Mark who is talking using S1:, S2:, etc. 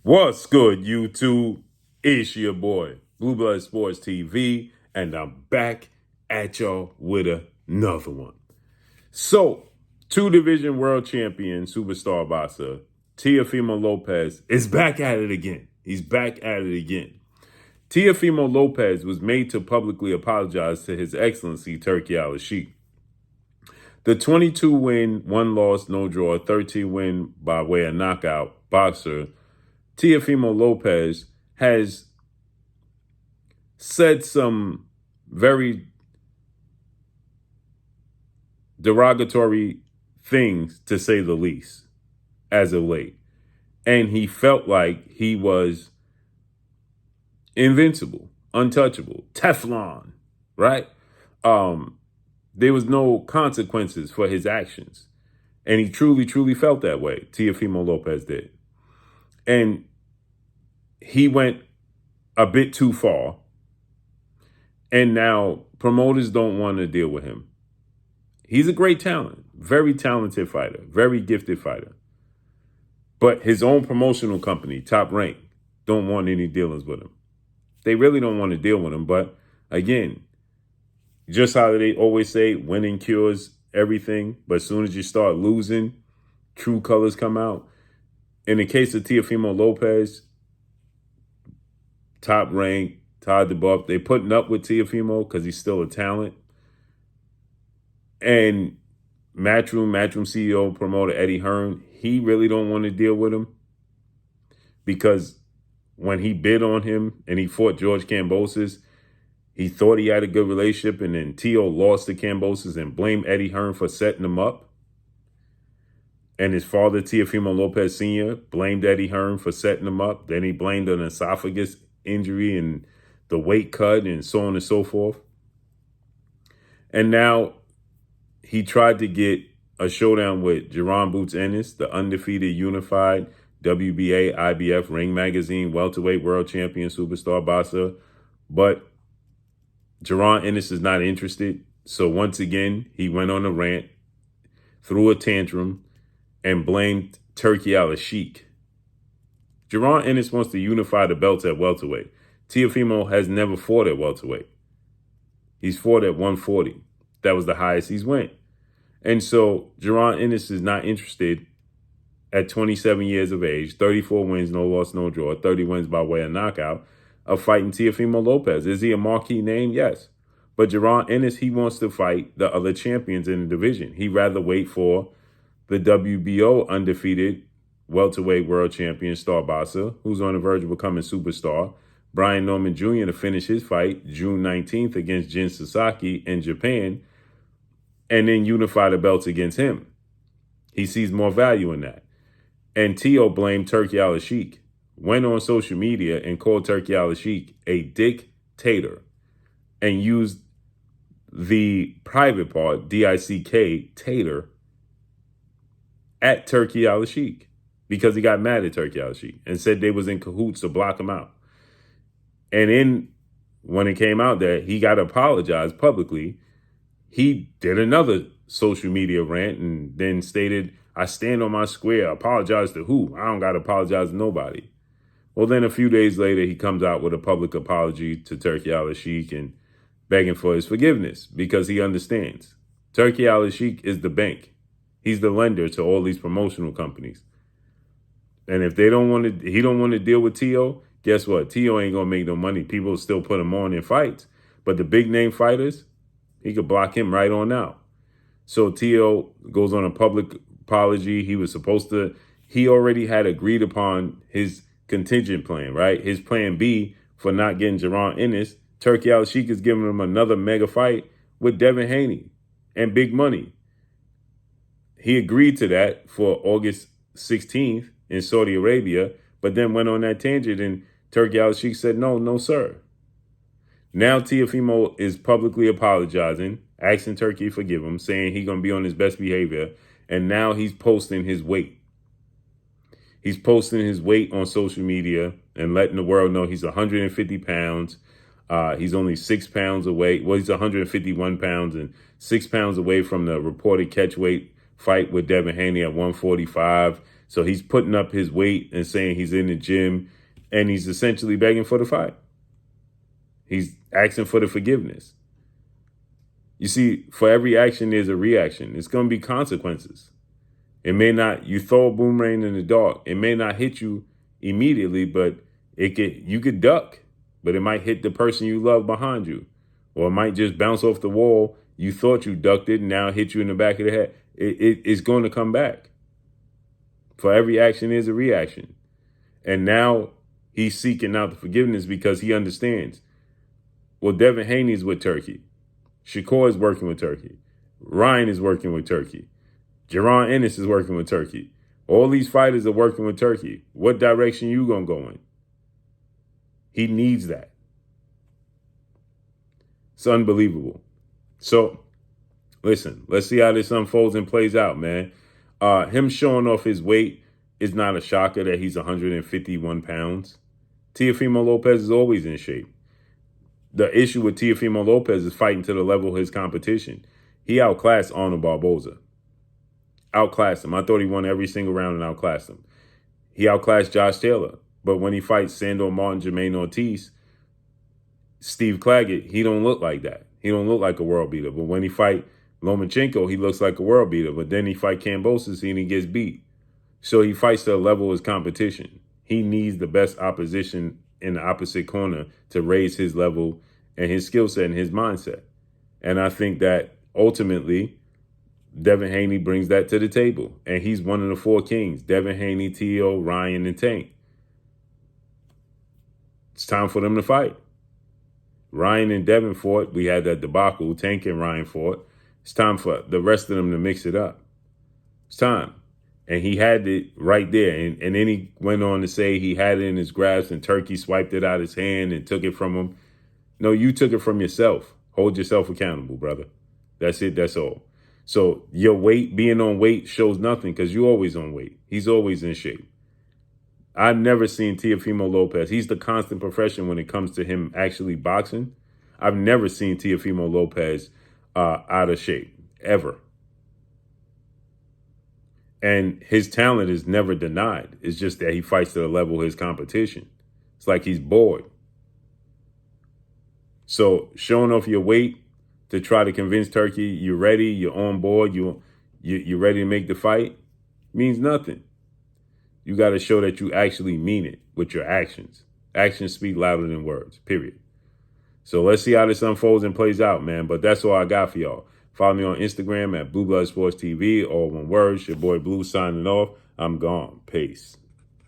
S1: What's good, YouTube? It's your boy, Blue Blood Sports TV, and I'm back at y'all with another one. So, two-division world champion superstar boxer Teofimo Lopez is back at it again. He's back at it again. Teofimo Lopez was made to publicly apologize to His Excellency Turki Al-Sheikh. The 22-win, 1-loss, no draw, 13-win by way of knockout boxer Teofimo Lopez has said some very derogatory things, to say the least, as of late. And he felt like he was invincible, untouchable, Teflon, right? There was no consequences for his actions. And he truly, truly felt that way. Teofimo Lopez did. And he went a bit too far. And now promoters don't want to deal with him. He's a great talent, very talented fighter, very gifted fighter. But his own promotional company, Top Rank, don't want any dealings with him. They really don't want to deal with him. But again, just how they always say, winning cures everything. But as soon as you start losing, true colors come out. In the case of Teofimo Lopez, Top Rank, Todd DeBuff, they putting up with Teofimo because he's still a talent. And Matchroom CEO, promoter Eddie Hearn, he really don't want to deal with him because when he bid on him and he fought George Kambosos, he thought he had a good relationship, and then Teo lost to Kambosos and blamed Eddie Hearn for setting him up. And his father, Teofimo Lopez Sr., blamed Eddie Hearn for setting him up. Then he blamed an esophagus injury and the weight cut and so on and so forth. And now he tried to get a showdown with Jerron Boots Ennis, the undefeated unified WBA, IBF, Ring Magazine, welterweight world champion, superstar boxer. But Jerron Ennis is not interested. So once again, he went on a rant, threw a tantrum, and blamed Turki Al-Sheikh. Jerron Ennis wants to unify the belts at welterweight. Teofimo has never fought at welterweight. He's fought at 140. That was the highest he's went. And so Jerron Ennis is not interested at 27 years of age, 34 wins, no loss, no draw, 30 wins by way of knockout, of fighting Teofimo Lopez. Is he a marquee name? Yes. But Jerron Ennis, he wants to fight the other champions in the division. He'd rather wait for the WBO undefeated welterweight world champion star boxer, who's on the verge of becoming superstar, Brian Norman Jr., to finish his fight June 19th against Jin Sasaki in Japan, and then unify the belts against him. He sees more value in that. And Teo blamed Turki Al-Sheikh, went on social media and called Turki Al-Sheikh a dictator, and used the private part, D-I-C-K, tater, at Turki Al-Sheikh because he got mad at Turki Al-Sheikh and said they was in cahoots to block him out. And when it came out that he got to apologize publicly, he did another social media rant and then stated, I stand on my square. Apologize to who? I don't got to apologize to nobody. Well, then a few days later, he comes out with a public apology to Turki Al-Sheikh and begging for his forgiveness because he understands. Turki Al-Sheikh is the bank. He's the lender to all these promotional companies. And if they don't want to, he don't want to deal with Teo, guess what? Teo ain't going to make no money. People still put him on in fights. But the big name fighters, he could block him right on out. So Teo goes on a public apology. He already had agreed upon his contingent plan, right? His plan B for not getting Jerron Ennis. Turki Al-Sheikh is giving him another mega fight with Devin Haney and big money. He agreed to that for August 16th in Saudi Arabia, but then went on that tangent and Turki Al-Sheikh said, no, sir. Now Teofimo is publicly apologizing, asking Turki to forgive him, saying he's going to be on his best behavior, and now he's posting his weight. He's posting his weight on social media and letting the world know he's 150 pounds. He's only 6 pounds away. Well, he's 151 pounds and 6 pounds away from the reported catch weight fight with Devin Haney at 145. So he's putting up his weight and saying he's in the gym, and he's essentially begging for the fight. He's asking for the forgiveness. You see, for every action, there's a reaction. It's going to be consequences. It may not, you throw a boomerang in the dark. It may not hit you immediately, but you could duck, but it might hit the person you love behind you. Or it might just bounce off the wall. You thought you ducked it, and now it hit you in the back of the head. It's going to come back. For every action, there's a reaction. And now he's seeking out the forgiveness because he understands. Well, Devin Haney is with Turki. Shakur is working with Turki. Ryan is working with Turki. Jaron Ennis is working with Turki. All these fighters are working with Turki. What direction you going to go in? He needs that. It's unbelievable. So, listen, let's see how this unfolds and plays out, man. Him showing off his weight is not a shocker that he's 151 pounds. Teofimo Lopez is always in shape. The issue with Teofimo Lopez is fighting to the level of his competition. He outclassed Arnold Barboza. Outclassed him. I thought he won every single round and outclassed him. He outclassed Josh Taylor. But when he fights Sandor Martin, Jermaine Ortiz, Steve Claggett, he don't look like that. He don't look like a world beater. But when he fight Lomachenko, he looks like a world beater. But then he fight Kambosos and he gets beat. So he fights to the level of his competition. He needs the best opposition in the opposite corner to raise his level and his skill set and his mindset. And I think that ultimately Devin Haney brings that to the table. And he's one of the four kings: Devin Haney, Teo, Ryan, and Tank. It's time for them to fight. Ryan and Devin fought. We had that debacle. Tank and Ryan fought. It's time for the rest of them to mix it up. It's time. And he had it right there. And then he went on to say he had it in his grasp and Turki swiped it out of his hand and took it from him. No, you took it from yourself. Hold yourself accountable, brother. That's it. That's all. So your weight, being on weight, shows nothing because you're always on weight. He's always in shape. I've never seen Teofimo Lopez. He's the constant profession when it comes to him actually boxing. I've never seen Teofimo Lopez out of shape, ever. And his talent is never denied. It's just that he fights to the level of his competition. It's like he's bored. So showing off your weight to try to convince Turki you're ready, you're on board, you're ready to make the fight means nothing. You got to show that you actually mean it with your actions. Actions speak louder than words, period. So let's see how this unfolds and plays out, man. But that's all I got for y'all. Follow me on Instagram at Blue Blood Sports TV, all one word. Your boy Blue signing off. I'm gone. Peace.